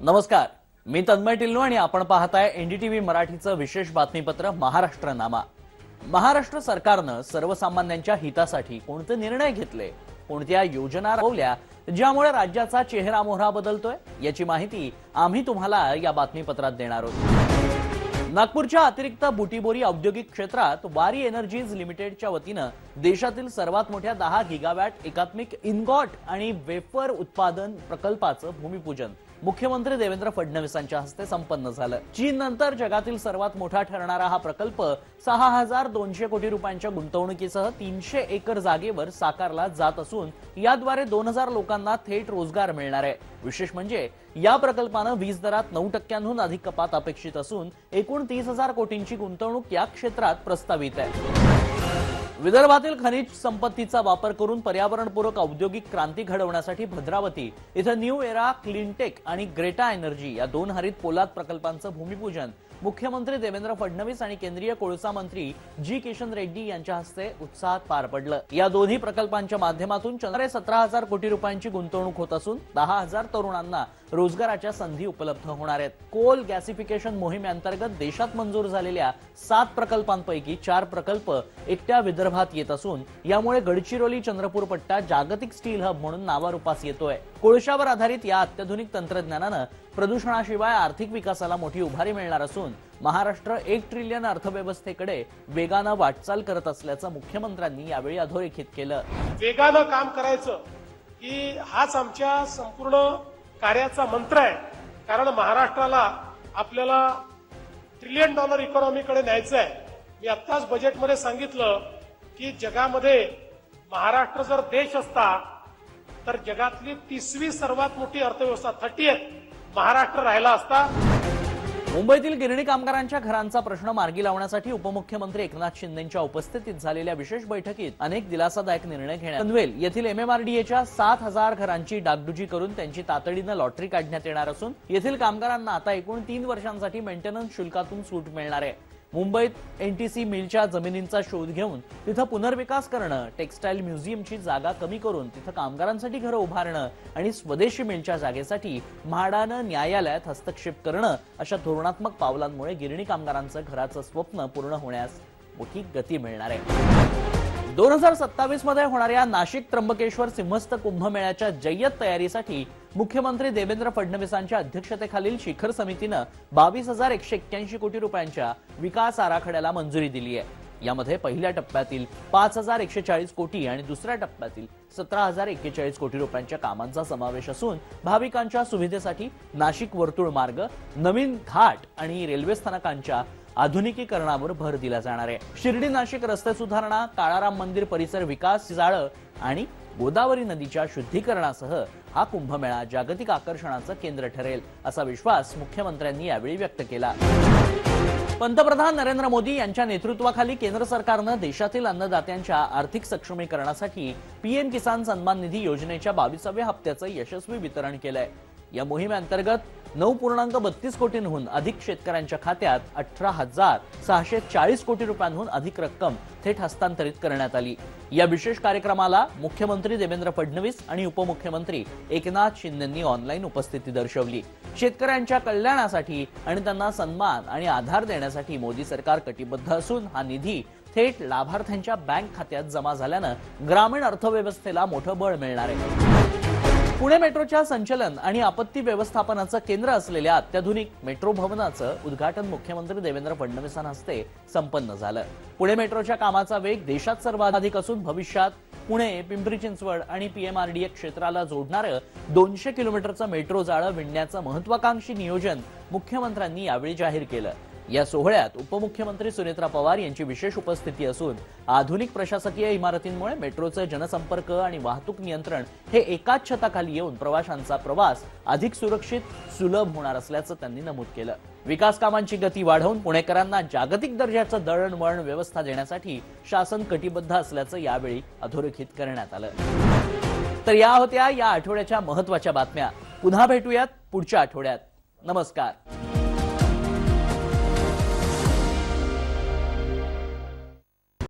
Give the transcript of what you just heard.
नमस्कार, मी तन्मय टिल्लो आणि आपण पाहताय एनडीटीव्ही मराठीचं विशेष बातमीपत्र महाराष्ट्र नामा। महाराष्ट्र सरकारनं सर्वसामान्यांच्या हितासाठी कोणते निर्णय घेतले, कोणत्या योजना राबवल्या ज्यामुळे राज्याचा चेहरा मोहरा बदलतोय याची माहिती आम्ही तुम्हाला या बातमीपत्रात देणार आहोत। नागपूरच्या अतिरिक्त बुटीबोरी औद्योगिक क्षेत्रात वारी एनर्जीज लिमिटेडच्या वतीनं देशातील सर्वात मोठ्या 10 गिगावॅट एकात्मिक इनगॉट आणि वेफर उत्पादन प्रकल्पाचं भूमिपूजन मुख्यमंत्री देवेंद्र फडणवीसांच्या हस्ते संपन्न झालं। चीन नंतर जगातील सर्वात मोठा ठरणारा हा प्रकल्प 6200 कोटी रुपयांच्या गुंतवणुकीसह 300 एकर जागेवर साकारला जात असून याद्वारे 2000 लोकांना थेट रोजगार मिळणार आहे। विशेष म्हणजे या प्रकल्पानं वीज दरात 9% अधिक कपात अपेक्षित असून एकूण 30,000 कोटींची गुंतवणूक या क्षेत्रात प्रस्तावित आहे। विदर्भातील खनिज संपत्तीचा वापर करून पर्यावरणपूरक औद्योगिक क्रांती घडवण्यासाठी भद्रावती इथं न्यू एरा क्लीनटेक आणि ग्रेटा एनर्जी या 2 हरित पोलाद प्रकल्पांचं भूमिपूजन मुख्यमंत्री देवेंद्र फडणवीस आणि केंद्रीय कोळसा मंत्री जी किशन रेड्डी यांच्या हस्ते उत्साहात पार पडलं। या दोन्ही प्रकल्पांच्या माध्यमातून सुमारे 17,000 कोटी रुपयांची गुंतवणूक होत असून 10,000 तरुणांना रोजगाराच्या संधी उपलब्ध होणार आहेत। कोल गॅसिफिकेशन मोहिमेअंतर्गत देशात मंजूर झालेल्या 7 प्रकल्पांपैकी 4 प्रकल्प एकट्या विदर्भात येत असून यामुळे गडचिरोली चंद्रपूर पट्टा जागतिक स्टील हब म्हणून नावारूपास येतोय। कोळशावर आधारित या अत्याधुनिक तंत्रज्ञानानं प्रदूषणाशिवाय आर्थिक विकासाला मोठी उभारी मिळणार असून महाराष्ट्र 1 ट्रिलियन अर्थव्यवस्थेकडे वेगानं वाटचाल करत असल्याचं मुख्यमंत्र्यांनी यावेळी अधोरेखित केलं। वेगानं काम करायचं की हाच आमच्या संपूर्ण कार्याचा मंत्र आहे, कारण महाराष्ट्राला आपल्याला $1 ट्रिलियन इकॉनॉमीकडे न्यायचं आहे। मी आत्ताच बजेटमध्ये सांगितलं की जगामध्ये महाराष्ट्र जर देश असता तर जगातली 30वी सर्वात मोठी अर्थव्यवस्था 30th महाराष्ट्र राहिला असता। मुंबईतील गिरणी कामगारांच्या घरांचा प्रश्न मार्गी लावण्यासाठी उपमुख्यमंत्री एकनाथ शिंदेंच्या उपस्थितीत झालेल्या विशेष बैठकीत अनेक दिलासादायक निर्णय घेण्यात आले। पनवेल येथील एमएमआरडीएच्या 7,000 घरांची डागडुजी करून त्यांची तातडीनं लॉटरी काढण्यात येणार असून येथील कामगारांना आता एकूण 3 वर्षांसाठी मेंटेनन्स शुल्कातून सूट मिळणार आहे। मुंबईत एनटीसी मिलच्या जमिनींचा शोध घेऊन तिथं पुनर्विकास करणं, टेक्सटाईल म्युझियमची जागा कमी करून तिथं कामगारांसाठी घरं उभारणं आणि स्वदेशी मिलच्या जागेसाठी म्हाडानं न्यायालयात हस्तक्षेप करणं अशा धोरणात्मक पावलांमुळे गिरणी कामगारांचं घराचं स्वप्न पूर्ण होण्यास मोठी गती मिळणार आहे। 2027 मध्ये होणाऱ्या नाशिक त्र्यंबकेश्वर सिंहस्थ कुंभमेळ्याच्या जय्यत तयारीसाठी मुख्यमंत्री देवेंद्र फडणवीसांच्या अध्यक्षतेखालील शिखर समितीनं 22,181 कोटी रुपयांच्या विकास आराखड्याला मंजुरी दिली आहे। यामध्ये पहिल्या टप्प्यातील 5,140 कोटी आणि दुसऱ्या टप्प्यातील 17,041 कोटी रुपयांच्या कामांचा समावेश असून भाविकांच्या सुविधेसाठी नाशिक वर्तुळ मार्ग, नवीन घाट आणि रेल्वे स्थानकांच्या आधुनिकीकरणावर भर दिला जाणार आहे। शिर्डी नाशिक रस्ते सुधारणा, काळाराम मंदिर परिसर विकास, जाळं आणि गोदावरी नदीच्या शुद्धीकरणासह हा कुंभमेळा जागतिक आकर्षणाचं केंद्र ठरेल असा विश्वास मुख्यमंत्र्यांनी यावेळी व्यक्त केला। पंतप्रधान नरेंद्र मोदी यांच्या नेतृत्वाखाली केंद्र सरकारनं देशातील अन्नदात्यांच्या आर्थिक सक्षमीकरणासाठी पीएम किसान सन्मान निधी योजनेच्या 22व्या हप्त्याचं यशस्वी वितरण केलंय। या मोहिमेअंतर्गत 9.32 कोटींहून अधिक शेतकऱ्यांच्या खात्यात 18,640 कोटी रुपयांहून अधिक रक्कम थेट हस्तांतरित करण्यात आली। या विशेष कार्यक्रमाला मुख्यमंत्री देवेंद्र फडणवीस आणि उपमुख्यमंत्री एकनाथ शिंदेंनी ऑनलाईन उपस्थिती दर्शवली। शेतकऱ्यांच्या कल्याणासाठी आणि त्यांना सन्मान आणि आधार देण्यासाठी मोदी सरकार कटिबद्ध असून हा निधी थेट लाभार्थ्यांच्या बँक खात्यात जमा झाल्यानं ग्रामीण अर्थव्यवस्थेला मोठं बळ मिळणार आहे। पुणे मेट्रोच्या संचलन आणि आपत्ती व्यवस्थापनाचं केंद्र असलेल्या अत्याधुनिक मेट्रो भवनाचं उद्घाटन मुख्यमंत्री देवेंद्र फडणवीसांच्या हस्ते संपन्न झालं। पुणे मेट्रोच्या कामाचा वेग देशात सर्वाधिक असून भविष्यात पुणे, पिंपरी चिंचवड आणि पीएमआरडीए क्षेत्राला जोडणारं 200 किलोमीटरचं मेट्रो जाळं विणण्याचं महत्वाकांक्षी नियोजन मुख्यमंत्र्यांनी यावेळी जाहीर केलं। या सोहळ्यात उपमुख्यमंत्री सुनेत्रा पवार यांची विशेष उपस्थिती असून आधुनिक प्रशासकीय इमारतींमुळे मेट्रोचे जनसंपर्क आणि वाहतूक नियंत्रण हे एकाच छताखाली येऊन प्रवाशांचा प्रवास अधिक सुरक्षित, सुलभ होणार असल्याचं त्यांनी नमूद केलं। विकास कामांची गती वाढवून पुणेकरांना जागतिक दर्जाचं दळणवळण व्यवस्था देण्यासाठी शासन कटिबद्ध असल्याचं यावेळी अधोरेखित करण्यात आलं। तर या होत्या या आठवड्याच्या महत्त्वाच्या बातम्या। पुन्हा भेटूयात पुढच्या आठवड्यात। नमस्कार।